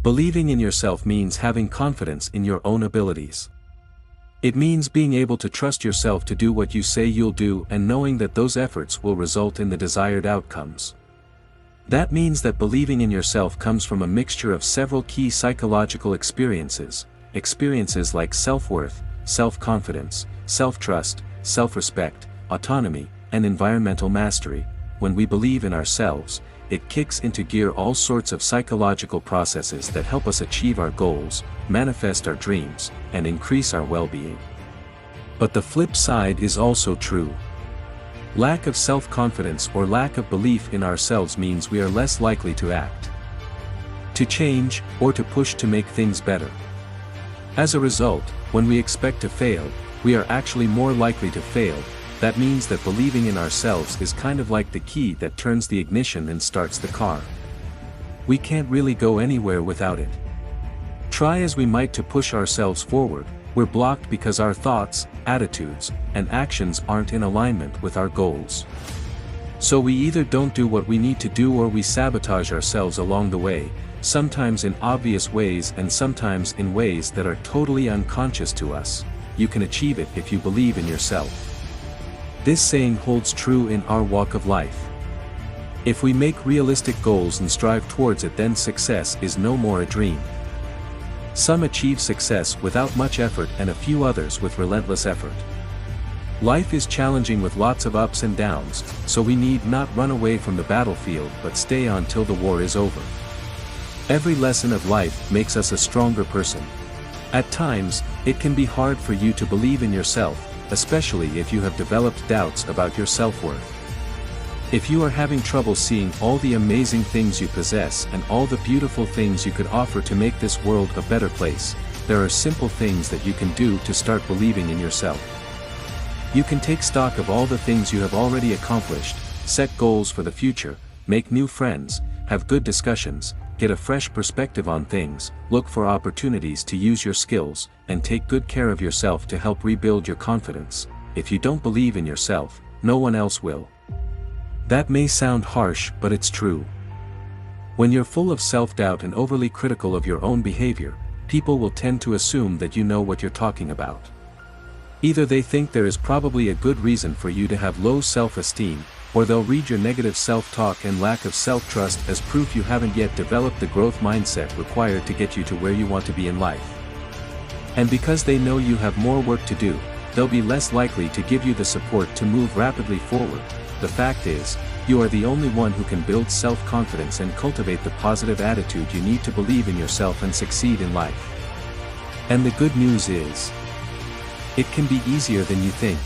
Believing in yourself means having confidence in your own abilities. It means being able to trust yourself to do what you say you'll do and knowing that those efforts will result in the desired outcomes. That means that believing in yourself comes from a mixture of several key psychological experiences like self-worth, self-confidence, self-trust, self-respect, autonomy, and environmental mastery. When we believe in ourselves, it kicks into gear all sorts of psychological processes that help us achieve our goals, manifest our dreams, and increase our well-being. But the flip side is also true. Lack of self-confidence or lack of belief in ourselves means we are less likely to act, to change, or to push to make things better. As a result, when we expect to fail, we are actually more likely to fail. That means that believing in ourselves is kind of like the key that turns the ignition and starts the car. We can't really go anywhere without it. Try as we might to push ourselves forward, we're blocked because our thoughts, attitudes, and actions aren't in alignment with our goals. So we either don't do what we need to do or we sabotage ourselves along the way, sometimes in obvious ways and sometimes in ways that are totally unconscious to us. You can achieve it if you believe in yourself. This saying holds true in our walk of life. If we make realistic goals and strive towards it, then success is no more a dream. Some achieve success without much effort and a few others with relentless effort. Life is challenging with lots of ups and downs, so we need not run away from the battlefield but stay on till the war is over. Every lesson of life makes us a stronger person. At times, it can be hard for you to believe in yourself, especially if you have developed doubts about your self-worth. If you are having trouble seeing all the amazing things you possess and all the beautiful things you could offer to make this world a better place, there are simple things that you can do to start believing in yourself. You can take stock of all the things you have already accomplished, set goals for the future, make new friends, have good discussions, get a fresh perspective on things, look for opportunities to use your skills, and take good care of yourself to help rebuild your confidence. If you don't believe in yourself, no one else will. That may sound harsh, but it's true. When you're full of self-doubt and overly critical of your own behavior, people will tend to assume that you know what you're talking about. Either they think there is probably a good reason for you to have low self-esteem, or they'll read your negative self-talk and lack of self-trust as proof you haven't yet developed the growth mindset required to get you to where you want to be in life. And because they know you have more work to do, they'll be less likely to give you the support to move rapidly forward. The fact is, you are the only one who can build self-confidence and cultivate the positive attitude you need to believe in yourself and succeed in life. And the good news is, it can be easier than you think.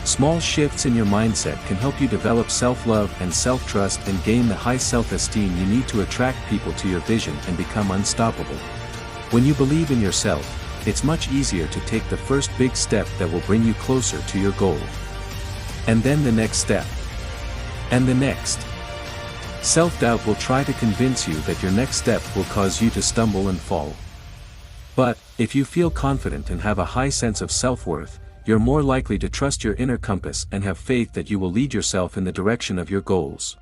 Small shifts in your mindset can help you develop self-love and self-trust and gain the high self-esteem you need to attract people to your vision and become unstoppable. When you believe in yourself, it's much easier to take the first big step that will bring you closer to your goal. And then the next step. And the next. Self-doubt will try to convince you that your next step will cause you to stumble and fall. But, if you feel confident and have a high sense of self-worth, you're more likely to trust your inner compass and have faith that you will lead yourself in the direction of your goals.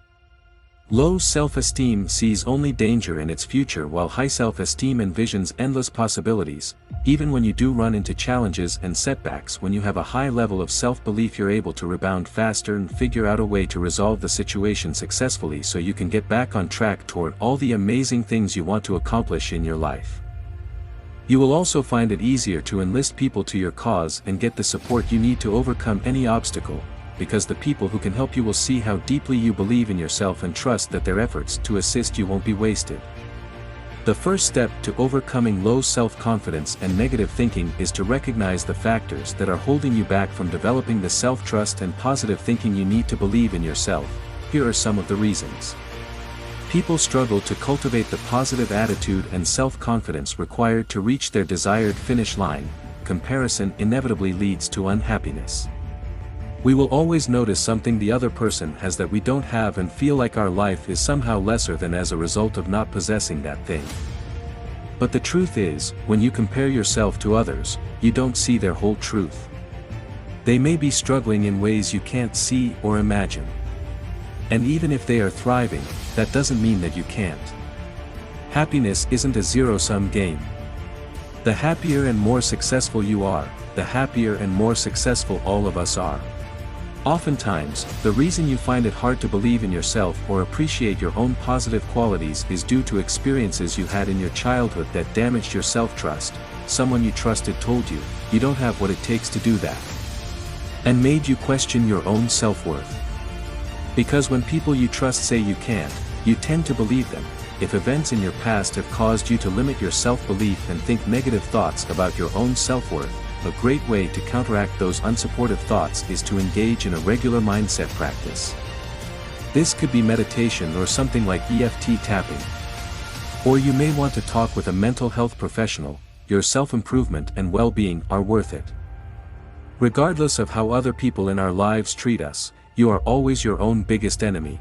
Low self-esteem sees only danger in its future, while high self-esteem envisions endless possibilities. Even when you do run into challenges and setbacks, when you have a high level of self-belief, you're able to rebound faster and figure out a way to resolve the situation successfully so you can get back on track toward all the amazing things you want to accomplish in your life. You will also find it easier to enlist people to your cause and get the support you need to overcome any obstacle, because the people who can help you will see how deeply you believe in yourself and trust that their efforts to assist you won't be wasted. The first step to overcoming low self-confidence and negative thinking is to recognize the factors that are holding you back from developing the self-trust and positive thinking you need to believe in yourself. Here are some of the reasons. People struggle to cultivate the positive attitude and self-confidence required to reach their desired finish line. Comparison inevitably leads to unhappiness. We will always notice something the other person has that we don't have and feel like our life is somehow lesser than as a result of not possessing that thing. But the truth is, when you compare yourself to others, you don't see their whole truth. They may be struggling in ways you can't see or imagine. And even if they are thriving, that doesn't mean that you can't. Happiness isn't a zero-sum game. The happier and more successful you are, the happier and more successful all of us are. Oftentimes, the reason you find it hard to believe in yourself or appreciate your own positive qualities is due to experiences you had in your childhood that damaged your self-trust. Someone you trusted told you, you don't have what it takes to do that, and made you question your own self-worth. Because when people you trust say you can't, you tend to believe them. If events in your past have caused you to limit your self-belief and think negative thoughts about your own self-worth, a great way to counteract those unsupportive thoughts is to engage in a regular mindset practice. This could be meditation or something like EFT tapping. Or you may want to talk with a mental health professional. Your self-improvement and well-being are worth it. Regardless of how other people in our lives treat us, you are always your own biggest enemy.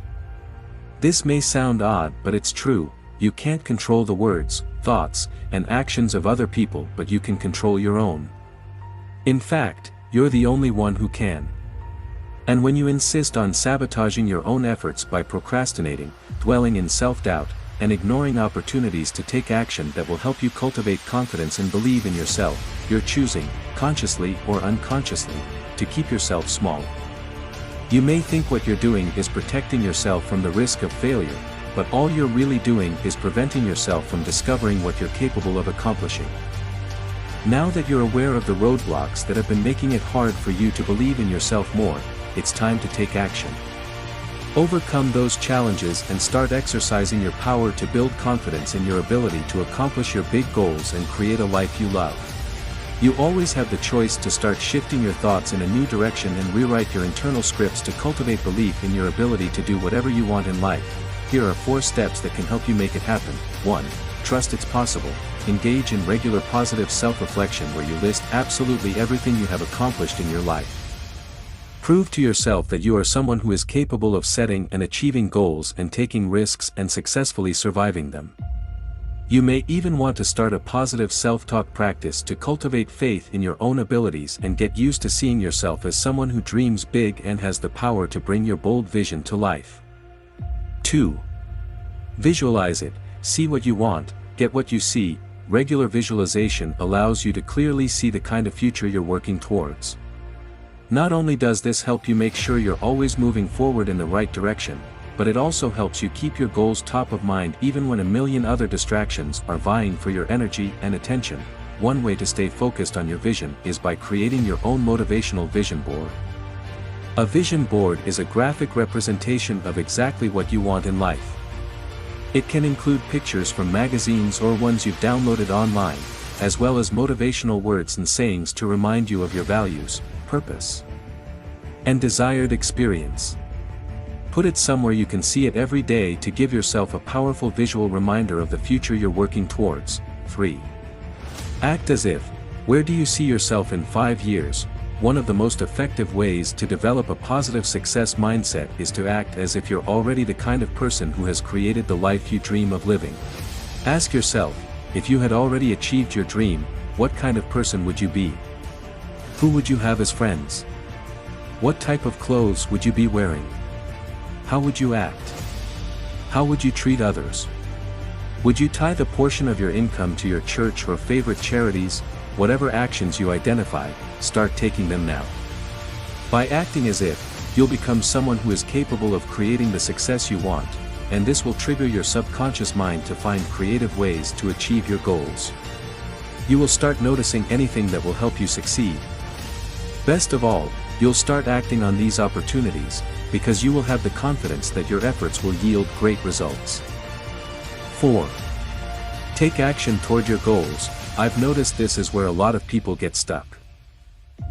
This may sound odd, but it's true. You can't control the words, thoughts, and actions of other people, but you can control your own. In fact, you're the only one who can. And when you insist on sabotaging your own efforts by procrastinating, dwelling in self-doubt, and ignoring opportunities to take action that will help you cultivate confidence and believe in yourself, you're choosing, consciously or unconsciously, to keep yourself small. You may think what you're doing is protecting yourself from the risk of failure, but all you're really doing is preventing yourself from discovering what you're capable of accomplishing. Now that you're aware of the roadblocks that have been making it hard for you to believe in yourself more, it's time to take action. Overcome those challenges and start exercising your power to build confidence in your ability to accomplish your big goals and create a life you love. You always have the choice to start shifting your thoughts in a new direction and rewrite your internal scripts to cultivate belief in your ability to do whatever you want in life. Here are 4 steps that can help you make it happen. 1. Trust it's possible. Engage in regular positive self-reflection where you list absolutely everything you have accomplished in your life. Prove to yourself that you are someone who is capable of setting and achieving goals and taking risks and successfully surviving them. You may even want to start a positive self-talk practice to cultivate faith in your own abilities and get used to seeing yourself as someone who dreams big and has the power to bring your bold vision to life. 2. Visualize it. See what you want, get what you see. Regular visualization allows you to clearly see the kind of future you're working towards. Not only does this help you make sure you're always moving forward in the right direction, but it also helps you keep your goals top of mind even when a million other distractions are vying for your energy and attention. One way to stay focused on your vision is by creating your own motivational vision board. A vision board is a graphic representation of exactly what you want in life. It can include pictures from magazines or ones you've downloaded online, as well as motivational words and sayings to remind you of your values, purpose, and desired experience. Put it somewhere you can see it every day to give yourself a powerful visual reminder of the future you're working towards. 3. Act as if. Where do you see yourself in 5 years? One of the most effective ways to develop a positive success mindset is to act as if you're already the kind of person who has created the life you dream of living. Ask yourself, if you had already achieved your dream, what kind of person would you be? Who would you have as friends? What type of clothes would you be wearing? How would you act? How would you treat others? Would you tithe a portion of your income to your church or favorite charities? Whatever actions you identify, start taking them now. By acting as if, you'll become someone who is capable of creating the success you want, and this will trigger your subconscious mind to find creative ways to achieve your goals. You will start noticing anything that will help you succeed. Best of all, you'll start acting on these opportunities, because you will have the confidence that your efforts will yield great results. 4. Take action toward your goals. I've noticed this is where a lot of people get stuck.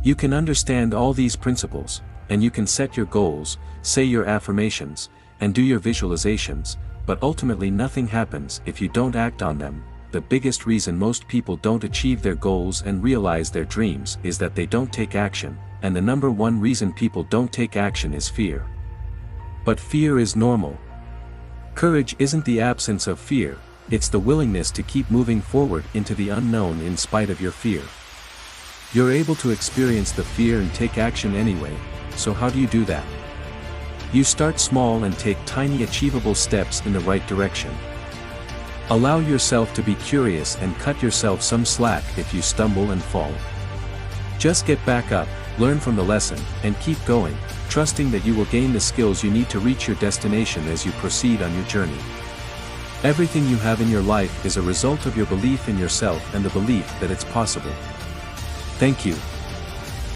You can understand all these principles, and you can set your goals, say your affirmations, and do your visualizations, but ultimately nothing happens if you don't act on them. The biggest reason most people don't achieve their goals and realize their dreams is that they don't take action, and the number one reason people don't take action is fear. But fear is normal. Courage isn't the absence of fear, it's the willingness to keep moving forward into the unknown in spite of your fear. You're able to experience the fear and take action anyway, so how do you do that? You start small and take tiny achievable steps in the right direction. Allow yourself to be curious and cut yourself some slack if you stumble and fall. Just get back up, learn from the lesson, and keep going, trusting that you will gain the skills you need to reach your destination as you proceed on your journey. Everything you have in your life is a result of your belief in yourself and the belief that it's possible. Thank you.